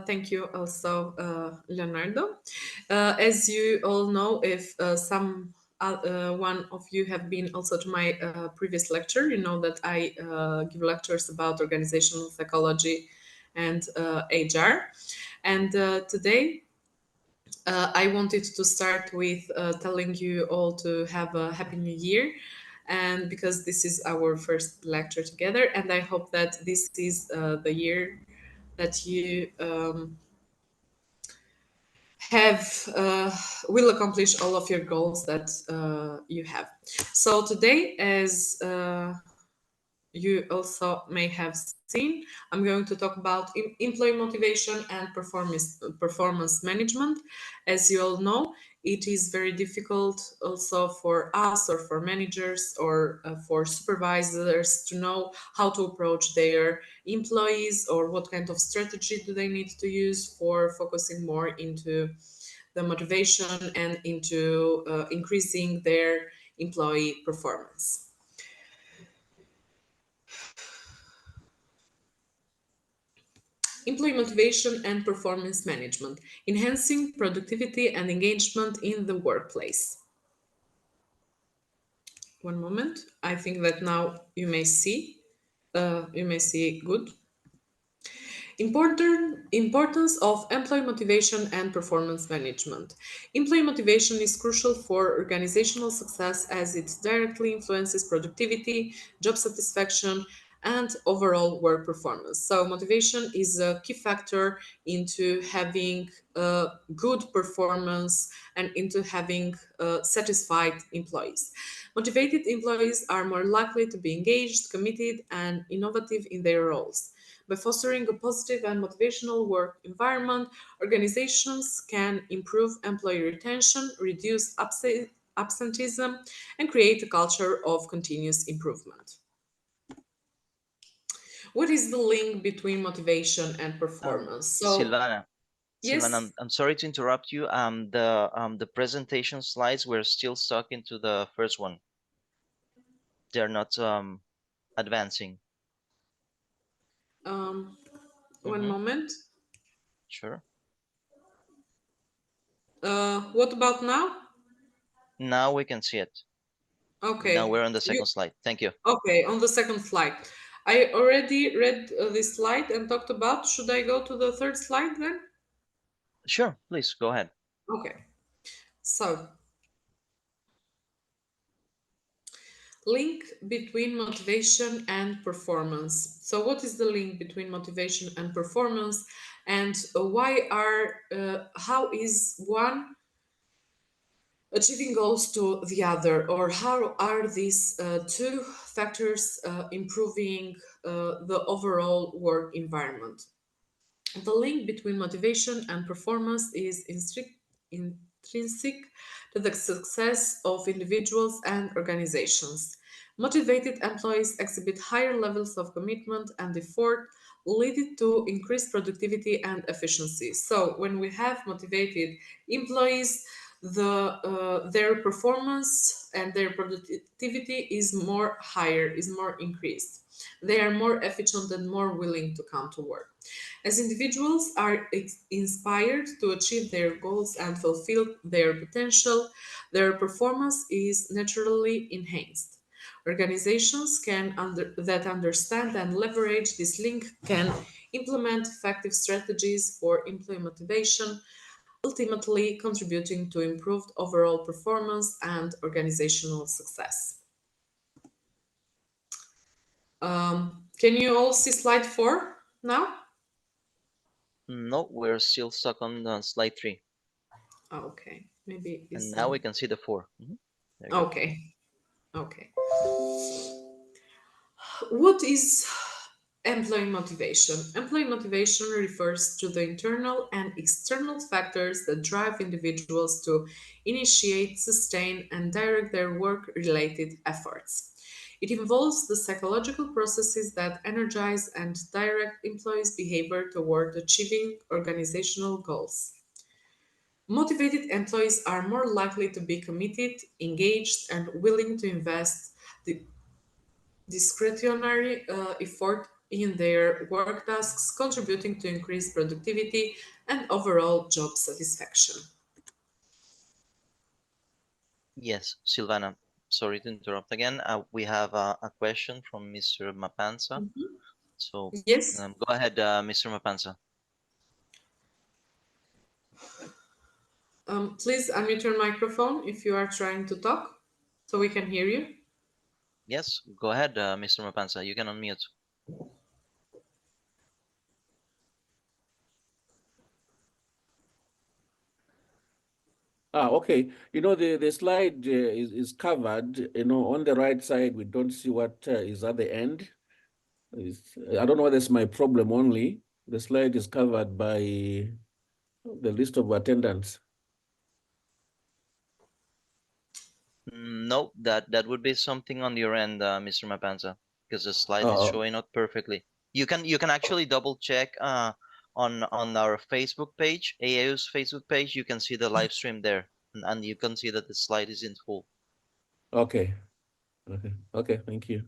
Thank you also, Leonardo. As you all know, if one of you have been also to my previous lecture, you know that I give lectures about organizational psychology and HR. And today I wanted to start with telling you all to have a happy new year. And because this is our first lecture together, and I hope that this is the year that you have will accomplish all of your goals that you have. So today, as you also may have seen, I'm going to talk about employee motivation and performance management. As you all know, it is very difficult also for us or for managers or for supervisors to know how to approach their employees or what kind of strategy do they need to use for focusing more into the motivation and into increasing their employee performance. Employee motivation and performance management, enhancing productivity and engagement in the workplace. One moment. I think that now you may see. Good. Importance of employee motivation and performance management. Employee motivation is crucial for organizational success as it directly influences productivity, job satisfaction, and overall work performance. So motivation is a key factor into having a good performance and into having satisfied employees. Motivated employees are more likely to be engaged, committed, and innovative in their roles. By fostering a positive and motivational work environment, organizations can improve employee retention, reduce absenteeism, and create a culture of continuous improvement. What is the link between motivation and performance? So, Silvana, Silvana, yes, I'm sorry to interrupt you. The presentation slides, we're still stuck into the first one. They're not advancing. um, one Mm-hmm. moment. Sure. What about now? Now we can see it. Now Okay, we're on the second slide. Thank you. okay, on the second slide. I already read this slide and talked about. Should I go to the third slide then? Sure, please go ahead. Okay, so link between motivation and performance. So, what is the link between motivation and performance, and how is one achieving goals to the other, or how are these two factors improving the overall work environment? The link between motivation and performance is intrinsic to the success of individuals and organizations. Motivated employees exhibit higher levels of commitment and effort, leading to increased productivity and efficiency. So, when we have motivated employees, their performance and their productivity is more higher, is more increased. They are more efficient and more willing to come to work. As individuals are inspired to achieve their goals and fulfill their potential, their performance is naturally enhanced. Organizations that understand and leverage this link can implement effective strategies for employee motivation, ultimately contributing to improved overall performance and organizational success. Can you all see slide 4 now? No, we're still stuck on slide 3. Oh, okay, maybe And it's now we some. can see the 4. There you go. Okay, okay. What is employee motivation? Employee motivation refers to the internal and external factors that drive individuals to initiate, sustain, and direct their work related efforts. It involves the psychological processes that energize and direct employees' behavior toward achieving organizational goals. Motivated employees are more likely to be committed, engaged, and willing to invest the discretionary effort in their work tasks, contributing to increased productivity and overall job satisfaction. Yes, Silvana, sorry to interrupt again. We have a question from Mr. Mapanza. So Yes, go ahead, Mr. Mapanza. please unmute your microphone if you are trying to talk so we can hear you. Yes, go ahead, Mr. Mapanza. You can unmute. Okay. The slide is covered. On the right side, we don't see what is at the end. I don't know whether it's my problem only. The slide is covered by the list of attendants. No, that would be something on your end, Mr. Mapanza, because the slide is Uh, showing up perfectly. You can actually double check on our Facebook page, AAU's Facebook page. You can see the live stream there, and you can see that the slide is in full. okay. Okay. Thank you.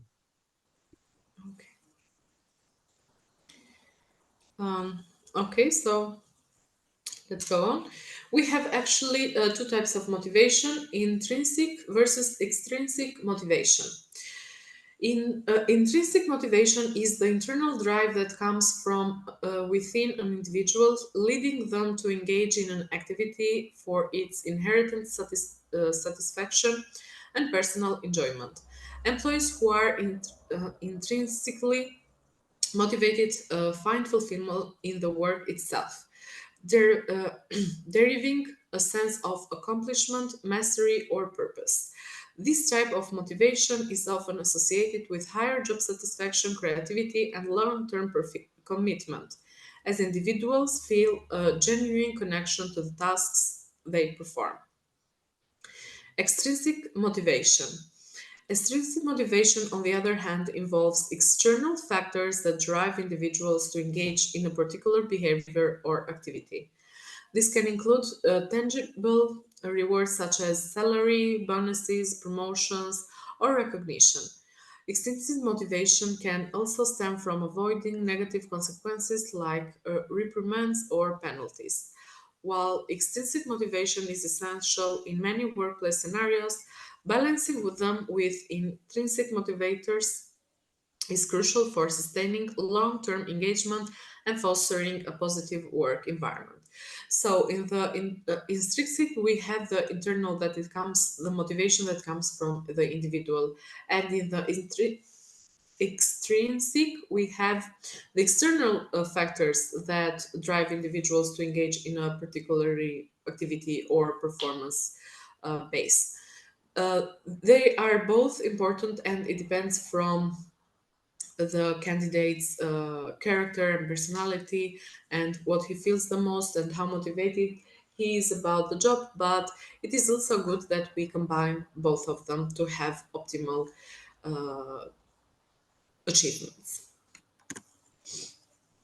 Okay. Um, okay, so let's go on. We have actually two types of motivation: intrinsic versus extrinsic motivation. Intrinsic motivation is the internal drive that comes from within an individual, leading them to engage in an activity for its inherent satisfaction and personal enjoyment. Employees who are intrinsically motivated find fulfillment in the work itself, deriving a sense of accomplishment, mastery, or purpose. This type of motivation is often associated with higher job satisfaction, creativity, and long term commitment, as individuals feel a genuine connection to the tasks they perform. Extrinsic motivation. Extrinsic motivation, on the other hand, involves external factors that drive individuals to engage in a particular behavior or activity. This can include tangible rewards such as salary, bonuses, promotions, or recognition. Extrinsic motivation can also stem from avoiding negative consequences like reprimands or penalties. While extrinsic motivation is essential in many workplace scenarios, balancing with them with intrinsic motivators is crucial for sustaining long-term engagement and fostering a positive work environment. So in intrinsic, we have the internal that it comes, the motivation that comes from the individual, and in the extrinsic, we have the external factors that drive individuals to engage in a particular activity or performance base. They are both important, and it depends from the candidate's character and personality and what he feels the most and how motivated he is about the job. But it is also good that we combine both of them to have optimal uh, achievements.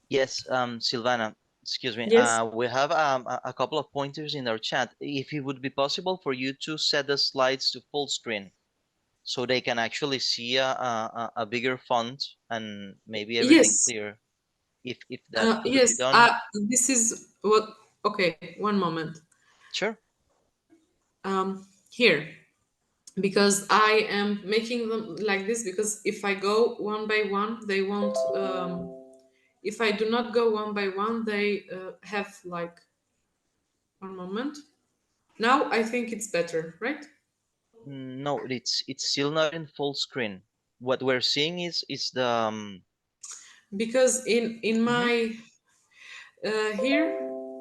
Yes, Silvana, excuse me. Yes. We have a couple of pointers in our chat. If it would be possible for you to set the slides to full screen so they can actually see a bigger font and maybe everything Yes. clear, if that could be Yes. done. This is what. Okay. One moment. Sure. Here, because I am making them like this because if I go one by one, they won't. If I do not go one by one, they have like one moment. Now I think it's better, right? No, it's still not in full screen. What we're seeing is the Because in mhm. my here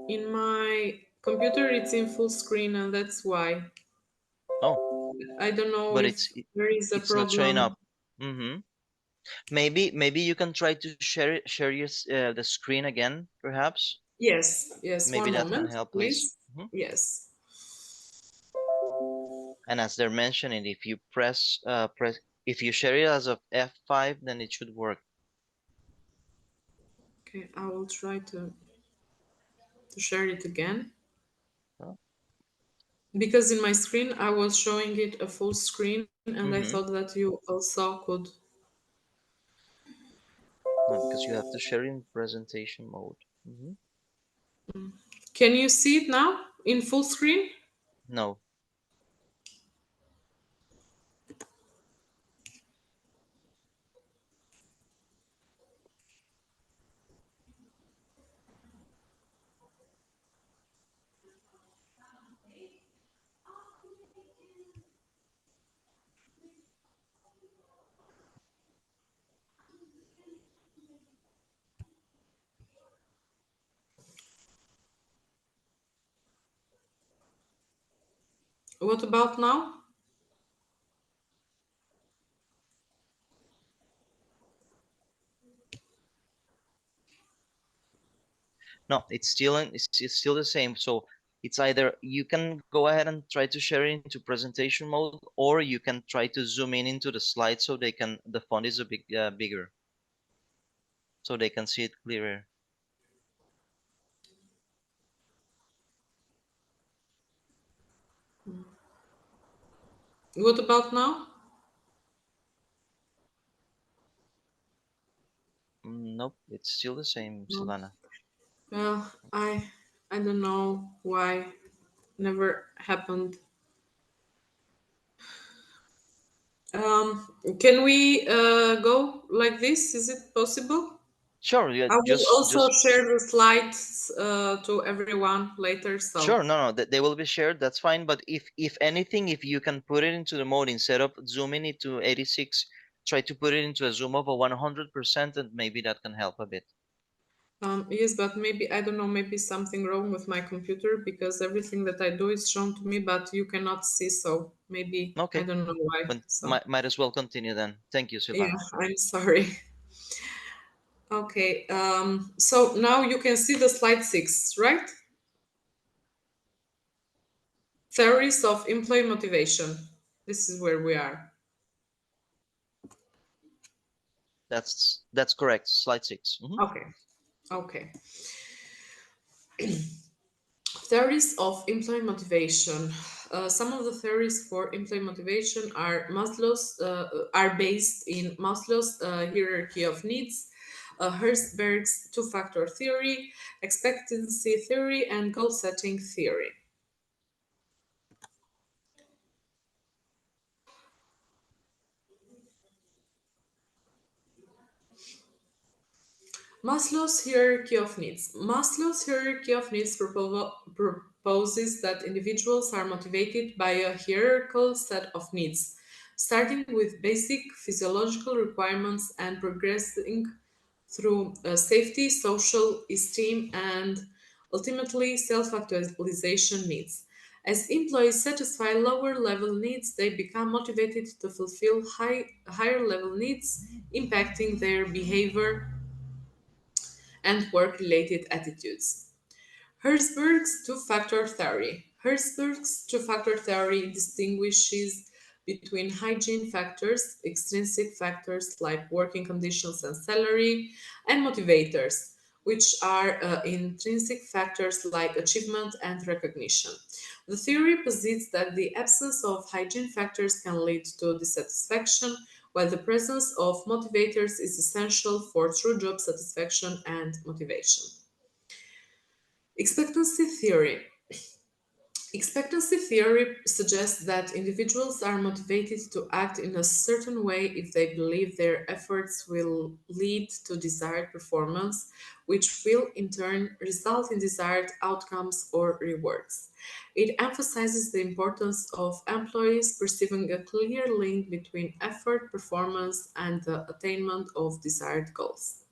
in my computer it's in full screen, and that's why Oh, I don't know but if there is a it's not showing problem. up. Mm-hmm. Maybe you can try to share the screen again, perhaps. Yes, yes. Maybe One that can moment, help, please. please. Mhm. Yes. And as they're mentioning, if you press if you share it as of F5, then it should work. Okay, I will try to share it again. Huh? Because in my screen I was showing it a full screen, and I Mm-hmm. thought that you also could. Because you have to share in presentation mode. Can you see it now in full screen? No. What about now? No, it's still the same. So it's either you can go ahead and try to share it into presentation mode, or you can try to zoom in into the slide so the font is a bit bigger, so they can see it clearer. What about now? Nope, it's still the same, No. Silvana. Well, I don't know why. Never happened. Can we go like this? Is it possible? Sure, yeah, I will also just share the slides to everyone later. So, sure. No, they will be shared. That's fine. But if anything, if you can put it into the mode instead of zooming it to 86, try to put it into a zoom of a 100%, and maybe that can help a bit. yes, but maybe I don't know. Maybe something wrong with my computer because everything that I do is shown to me, but you cannot see. So maybe I Okay, don't know why. but So might as well continue then. Thank you, yeah, Silvana. I'm sorry. Okay. So now you can see the slide 6, right? Theories of employee motivation. This is where we are. That's correct. Slide 6. Okay. Okay. Theories of employee motivation. Some of the theories for employee motivation are based in Maslow's hierarchy of needs, Herzberg's two-factor theory, expectancy theory, and goal-setting theory. Maslow's hierarchy of needs. Maslow's hierarchy of needs proposes that individuals are motivated by a hierarchical set of needs, starting with basic physiological requirements and progressing through safety, social esteem, and ultimately self actualization needs. As employees satisfy lower level needs, they become motivated to fulfill higher level needs, impacting their behavior and work related attitudes. Herzberg's two-factor theory. Herzberg's two-factor theory distinguishes between hygiene factors, extrinsic factors like working conditions and salary, and motivators, which are intrinsic factors like achievement and recognition. The theory posits that the absence of hygiene factors can lead to dissatisfaction, while the presence of motivators is essential for true job satisfaction and motivation. Expectancy theory. Expectancy theory suggests that individuals are motivated to act in a certain way if they believe their efforts will lead to desired performance, which will in turn result in desired outcomes or rewards. It emphasizes the importance of employees perceiving a clear link between effort, performance, and the attainment of desired goals.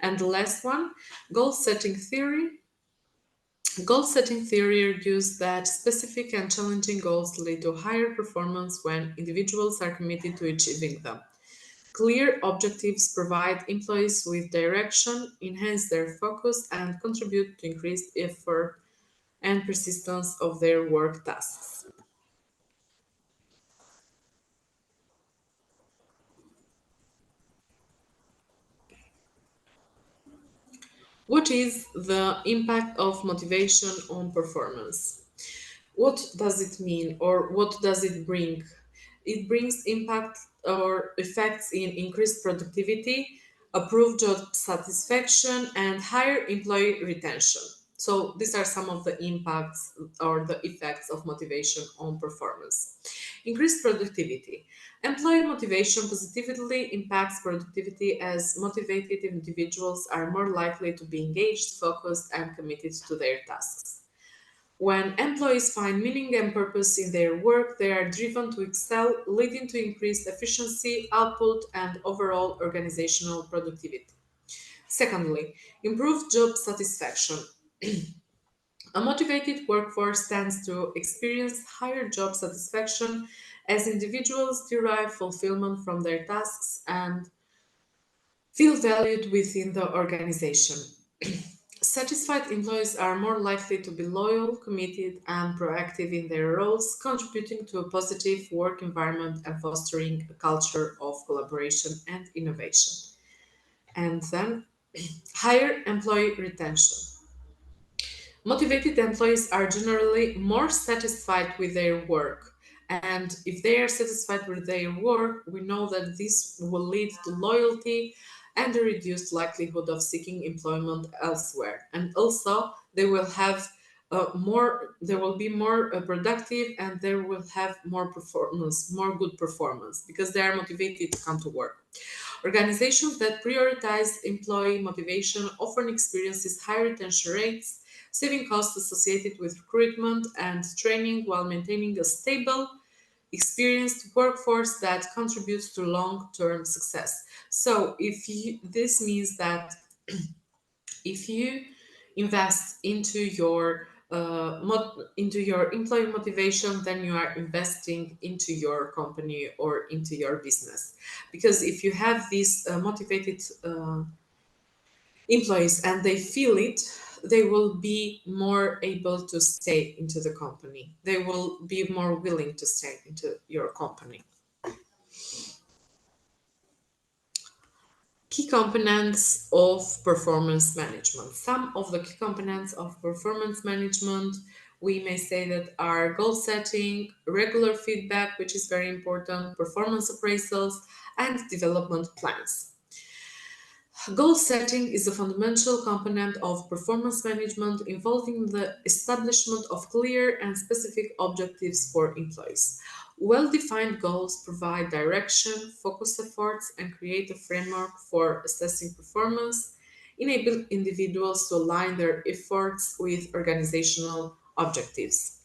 And the last one, goal setting theory. Goal setting theory argues that specific and challenging goals lead to higher performance when individuals are committed to achieving them. Clear objectives provide employees with direction, enhance their focus, and contribute to increased effort and persistence of their work tasks. What is the impact of motivation on performance? What does it mean or what does it bring? It brings impact or effects in increased productivity, improved job satisfaction, and higher employee retention. So these are some of the impacts or the effects of motivation on performance. Increased productivity. Employee motivation positively impacts productivity as motivated individuals are more likely to be engaged, focused, and committed to their tasks. When employees find meaning and purpose in their work, they are driven to excel, leading to increased efficiency, output, and overall organizational productivity. Secondly, improved job satisfaction. A motivated workforce tends to experience higher job satisfaction as individuals derive fulfillment from their tasks and feel valued within the organization. Satisfied employees are more likely to be loyal, committed, and proactive in their roles, contributing to a positive work environment and fostering a culture of collaboration and innovation. And then, higher employee retention. Motivated employees are generally more satisfied with their work. And if they are satisfied with their work, we know that this will lead to loyalty and a reduced likelihood of seeking employment elsewhere. And also, they will have they will be more productive and they will have more performance, more good performance because they are motivated to come to work. Organizations that prioritize employee motivation often experiences higher retention rates, saving costs associated with recruitment and training while maintaining a stable, experienced workforce that contributes to long-term success. So, this means that if you invest into your employee motivation, then you are investing into your company or into your business. Because if you have these motivated employees and they feel it, they will be more able to stay into the company. They will be more willing to stay into your company. Key components of performance management. Some of the key components of performance management we may say that are goal setting, regular feedback, which is very important, performance appraisals, and development plans. Goal setting is a fundamental component of performance management involving the establishment of clear and specific objectives for employees. Well defined goals provide direction, focus efforts, and create a framework for assessing performance, enable individuals to align their efforts with organizational objectives.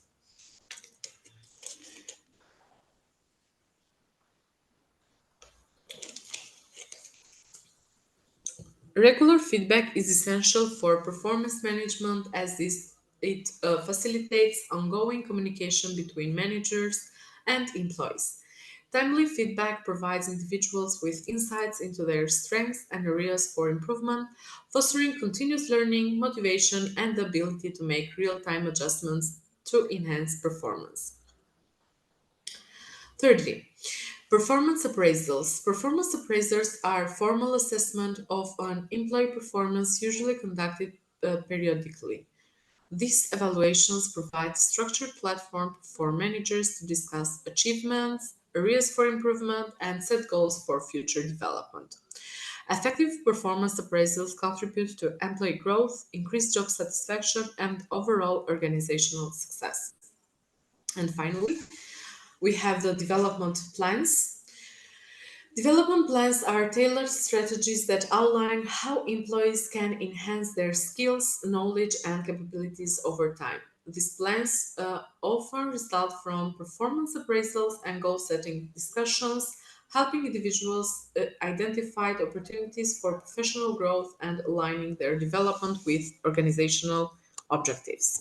Regular feedback is essential for performance management as it facilitates ongoing communication between managers and employees. Timely feedback provides individuals with insights into their strengths and areas for improvement, fostering continuous learning, motivation, and the ability to make real time adjustments to enhance performance. Thirdly, performance appraisals. Performance appraisals are formal assessment of an employee performance usually conducted periodically. These evaluations provide a structured platform for managers to discuss achievements, areas for improvement, and set goals for future development. Effective performance appraisals contribute to employee growth, increased job satisfaction, and overall organizational success. And finally, we have the development plans. Development plans are tailored strategies that outline how employees can enhance their skills, knowledge, and capabilities over time. These plans often result from performance appraisals and goal setting discussions, helping individuals identify the opportunities for professional growth and aligning their development with organizational objectives.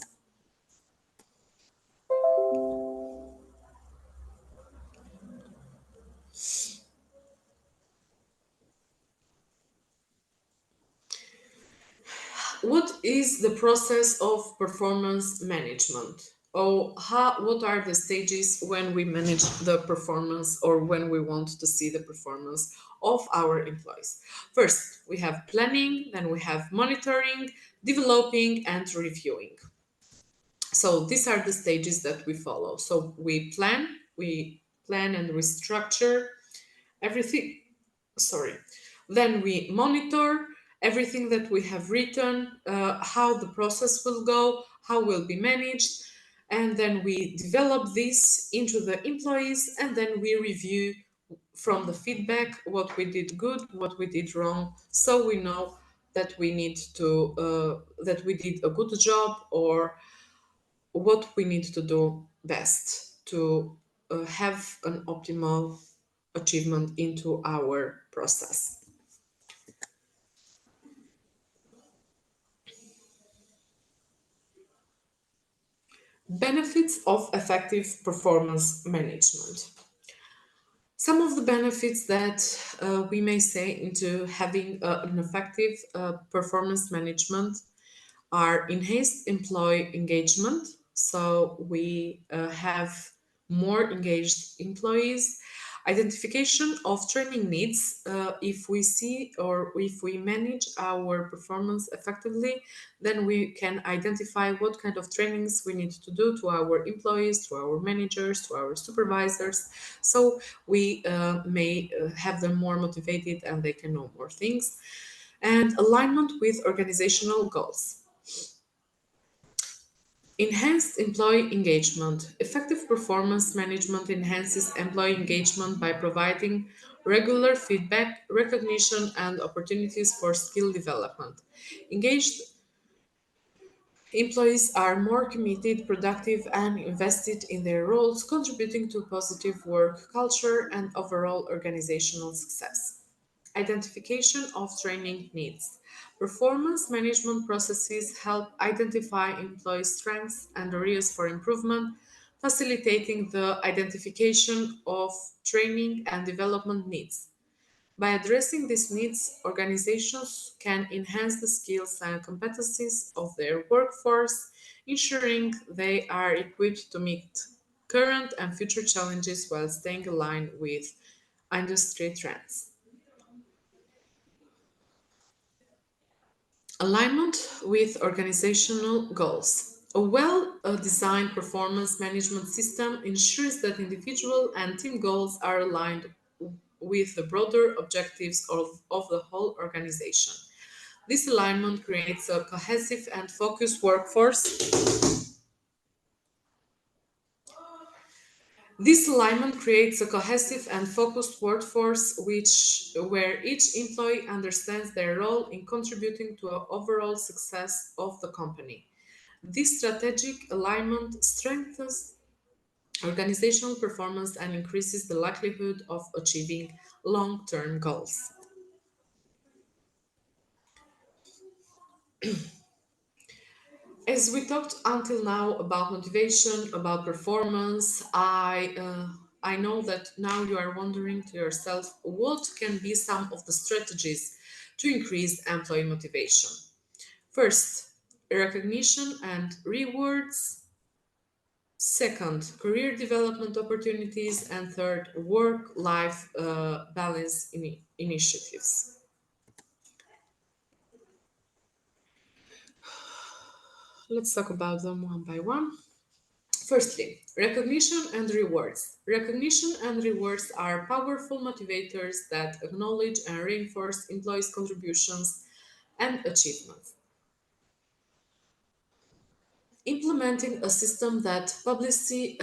What is the process of performance management? Or what are the stages when we manage the performance or when we want to see the performance of our employees? First, we have planning, then we have monitoring, developing, and reviewing. So these are the stages that we follow. So we plan and restructure everything. Sorry. Then we monitor everything that we have written, how the process will go, how will be managed, and then we develop this into the employees, and then we review from the feedback what we did good, what we did wrong, so we know that we need to that we did a good job, or what we need to do best to have an optimal achievement into our process. Benefits of effective performance management. Some of the benefits that we may say into having an effective performance management are enhanced employee engagement. So we have more engaged employees. Identification of training needs. If we see or if we manage our performance effectively, then we can identify what kind of trainings we need to do to our employees, to our managers, to our supervisors. So we may have them more motivated and they can know more things. And alignment with organizational goals. Enhanced employee engagement. Effective performance management enhances employee engagement by providing regular feedback, recognition, and opportunities for skill development. Engaged employees are more committed, productive, and invested in their roles, contributing to positive work culture and overall organizational success. Identification of training needs. Performance management processes help identify employee strengths and areas for improvement, facilitating the identification of training and development needs. By addressing these needs, organizations can enhance the skills and competencies of their workforce, ensuring they are equipped to meet current and future challenges while staying aligned with industry trends. Alignment with organizational goals. A well designed performance management system ensures that individual and team goals are aligned with the broader objectives of the whole organization. This alignment creates a cohesive and focused workforce. This alignment creates a cohesive and focused workforce where each employee understands their role in contributing to the overall success of the company. This strategic alignment strengthens organizational performance and increases the likelihood of achieving long-term goals. As we talked until now about motivation, about performance, I know that now you are wondering to yourself what can be some of the strategies to increase employee motivation. First, recognition and rewards. Second, career development opportunities. And third, work life balance initiatives. Let's talk about them one by one. Firstly, recognition and rewards. Recognition and rewards are powerful motivators that acknowledge and reinforce employees' contributions and achievements. Implementing a system that publicly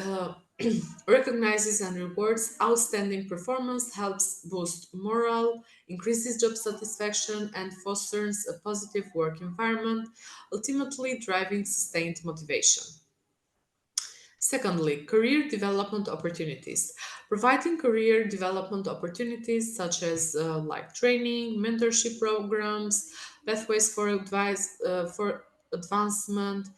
recognizes and rewards outstanding performance helps boost morale, increases job satisfaction, and fosters a positive work environment, ultimately driving sustained motivation. Secondly, career development opportunities. Providing career development opportunities such as like training, mentorship programs, pathways for advice for advancement.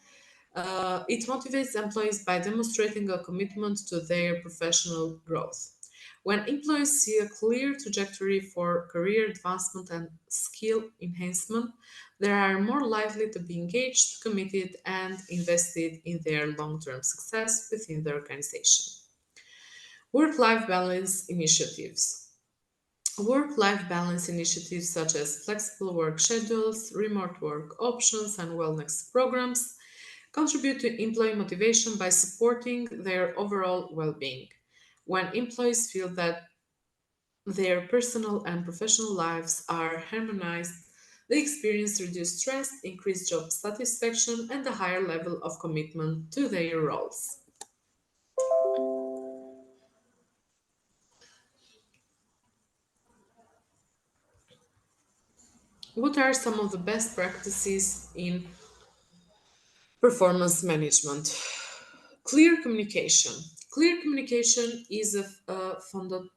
It motivates employees by demonstrating a commitment to their professional growth. When employees see a clear trajectory for career advancement and skill enhancement, they are more likely to be engaged, committed, and invested in their long term success within the organization. Work life balance initiatives. Work life balance initiatives such as flexible work schedules, remote work options, and wellness programs contribute to employee motivation by supporting their overall well being. When employees feel that their personal and professional lives are harmonized, they experience reduced stress, increased job satisfaction, and a higher level of commitment to their roles. What are some of the best practices in performance management? Clear communication. Clear communication is a foundational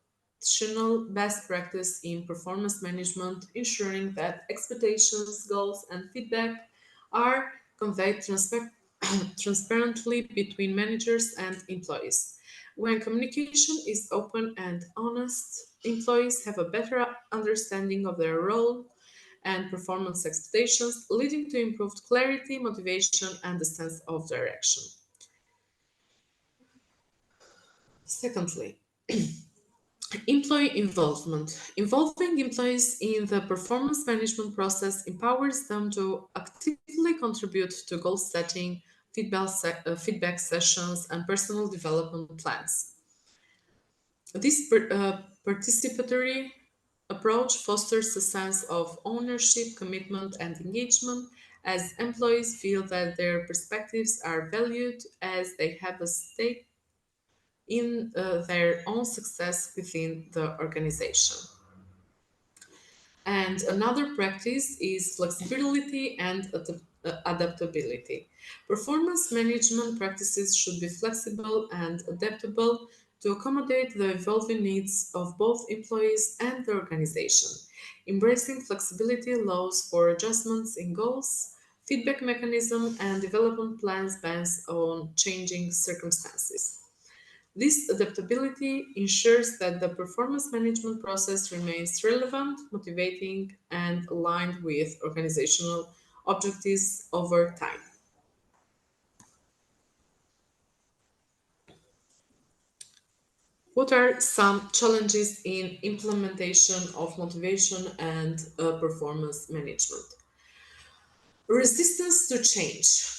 best practice in performance management, ensuring that expectations, goals, and feedback are conveyed transparently between managers and employees. When communication is open and honest, employees have a better understanding of their role and performance expectations, leading to improved clarity, motivation, and a sense of direction. Secondly, employee involvement. Involving employees in the performance management process empowers them to actively contribute to goal setting, feedback sessions, and personal development plans. This participatory approach fosters a sense of ownership, commitment, and engagement as employees feel that their perspectives are valued as they have a stake in their own success within the organization. And another practice is flexibility and adaptability. Performance management practices should be flexible and adaptable to accommodate the evolving needs of both employees and the organization. Embracing flexibility allows for adjustments in goals, feedback mechanism, and development plans based on changing circumstances. This adaptability ensures that the performance management process remains relevant, motivating, and aligned with organizational objectives over time. What are some challenges in implementation of motivation and performance management? Resistance to change,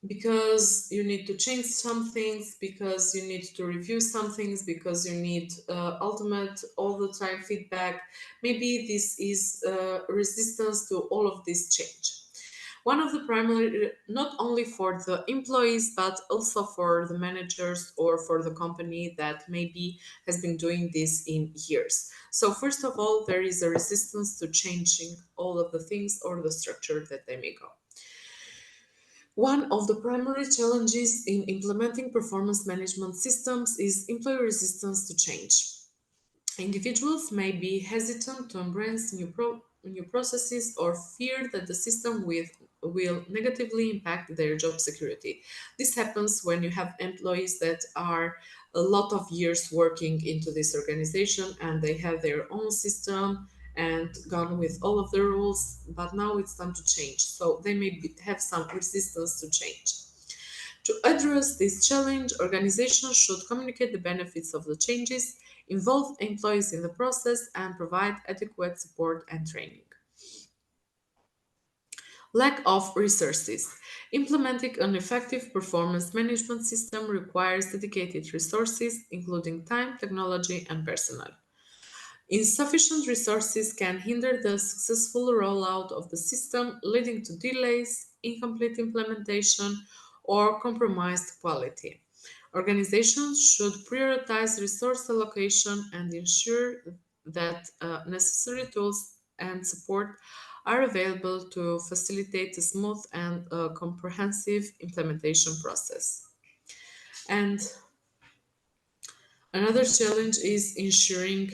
because you need to change some things, because you need to review some things, because you need ultimate all the time feedback. Maybe this is resistance to all of this change. One of the primary, not only for the employees but also for the managers or for the company that maybe has been doing this in years. So first of all, there is a resistance to changing all of the things or the structure that they may go. One of the primary challenges in implementing performance management systems is employee resistance to change. Individuals may be hesitant to embrace new processes or fear that the system will negatively impact their job security. This happens when you have employees that are a lot of years working into this organization and they have their own system and gone with all of the rules, but now it's time to change. So they may have some resistance to change. To address this challenge, organizations should communicate the benefits of the changes, involve employees in the process, and provide adequate support and training. Lack of resources. Implementing an effective performance management system requires dedicated resources, including time, technology, and personnel. Insufficient resources can hinder the successful rollout of the system, leading to delays, incomplete implementation, or compromised quality. Organizations should prioritize resource allocation and ensure that necessary tools and support are available to facilitate a smooth and comprehensive implementation process. And another challenge is ensuring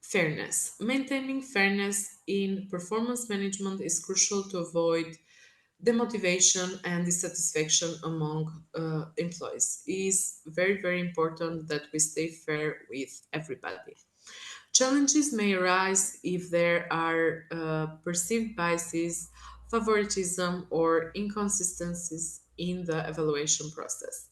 fairness. Maintaining fairness in performance management is crucial to avoid demotivation and dissatisfaction among employees. It is very, very important that we stay fair with everybody. Challenges may arise if there are perceived biases, favoritism, or inconsistencies in the evaluation process.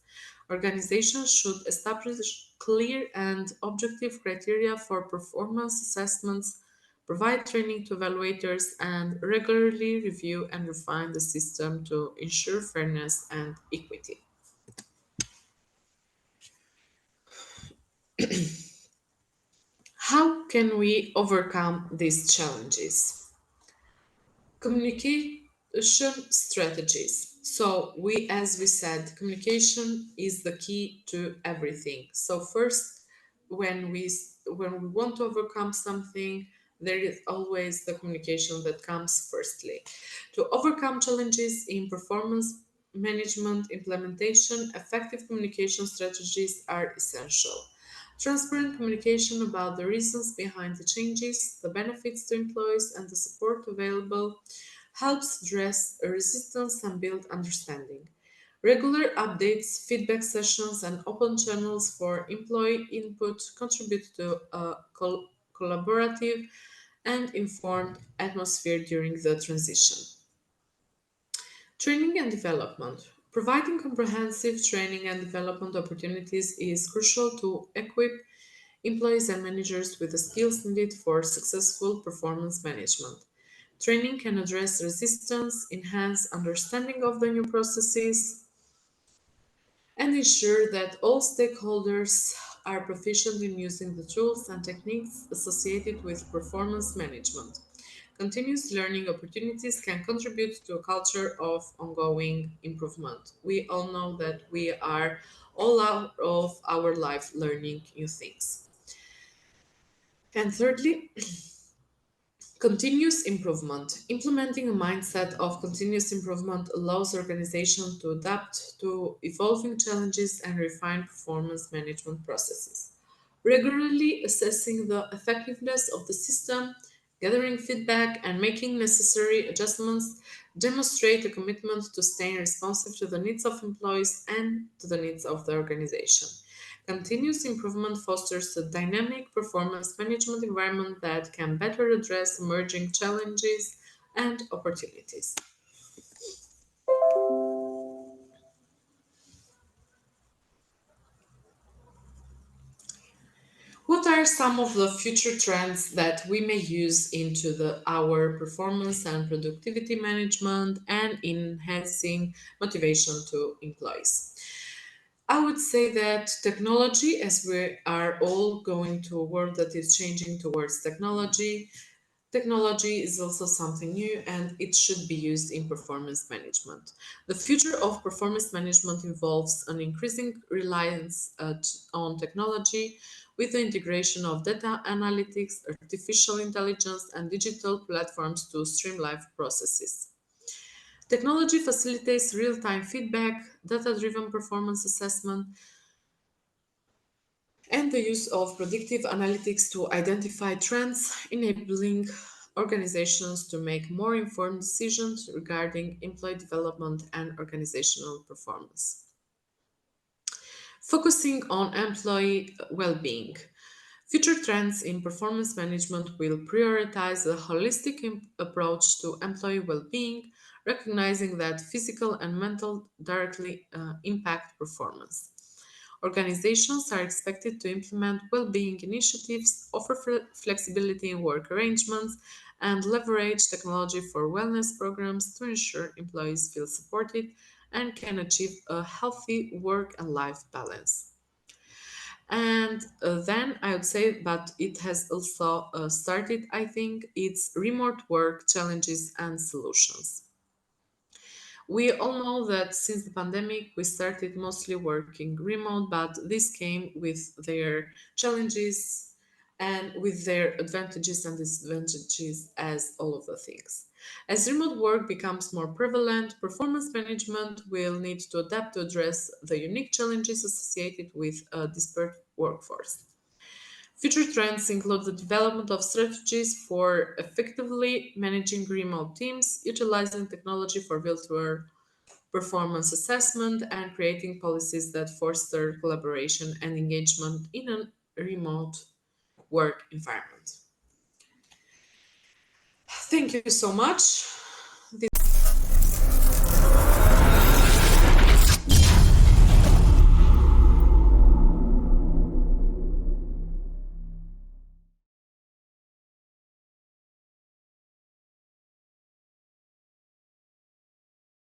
Organizations should establish clear and objective criteria for performance assessments, provide training to evaluators, and regularly review and refine the system to ensure fairness and equity. How can we overcome these challenges? Communication strategies. So as we said, communication is the key to everything. So first, when we want to overcome something, there is always the communication that comes firstly. To overcome challenges in performance management implementation, effective communication strategies are essential. Transparent communication about the reasons behind the changes, the benefits to employees, and the support available helps address resistance and build understanding. Regular updates, feedback sessions, and open channels for employee input contribute to a collaborative and informed atmosphere during the transition. Training and development. Providing comprehensive training and development opportunities is crucial to equip employees and managers with the skills needed for successful performance management. Training can address resistance, enhance understanding of the new processes, and ensure that all stakeholders are proficient in using the tools and techniques associated with performance management. Continuous learning opportunities can contribute to a culture of ongoing improvement. We all know that we are all out of our life learning new things. And thirdly, continuous improvement. Implementing a mindset of continuous improvement allows organizations to adapt to evolving challenges and refine performance management processes. Regularly assessing the effectiveness of the system, gathering feedback, and making necessary adjustments demonstrate a commitment to staying responsive to the needs of employees and to the needs of the organization. Continuous improvement fosters a dynamic performance management environment that can better address emerging challenges and opportunities. What are some of the future trends that we may use into our performance and productivity management and enhancing motivation to employees? I would say that technology, as we are all going to a world that is changing towards technology, technology is also something new and it should be used in performance management. The future of performance management involves an increasing reliance on technology with the integration of data analytics, artificial intelligence, and digital platforms to streamline processes. Technology facilitates real time feedback, data driven performance assessment, and the use of predictive analytics to identify trends, enabling organizations to make more informed decisions regarding employee development and organizational performance. Focusing on employee well being. Future trends in performance management will prioritize a holistic approach to employee well being, recognizing that physical and mental directly impact performance. Organizations are expected to implement well being initiatives, offer flexibility in work arrangements, and leverage technology for wellness programs to ensure employees feel supported and can achieve a healthy work and life balance. And then I would say, but it has also started, I think, it's remote work challenges and solutions. We all know that since the pandemic, we started mostly working remote, but this came with their challenges and with their advantages and disadvantages as all of the things. As remote work becomes more prevalent, performance management will need to adapt to address the unique challenges associated with a disparate workforce. Future trends include the development of strategies for effectively managing remote teams, utilizing technology for virtual performance assessment, and creating policies that foster collaboration and engagement in a remote work environment. Thank you so much.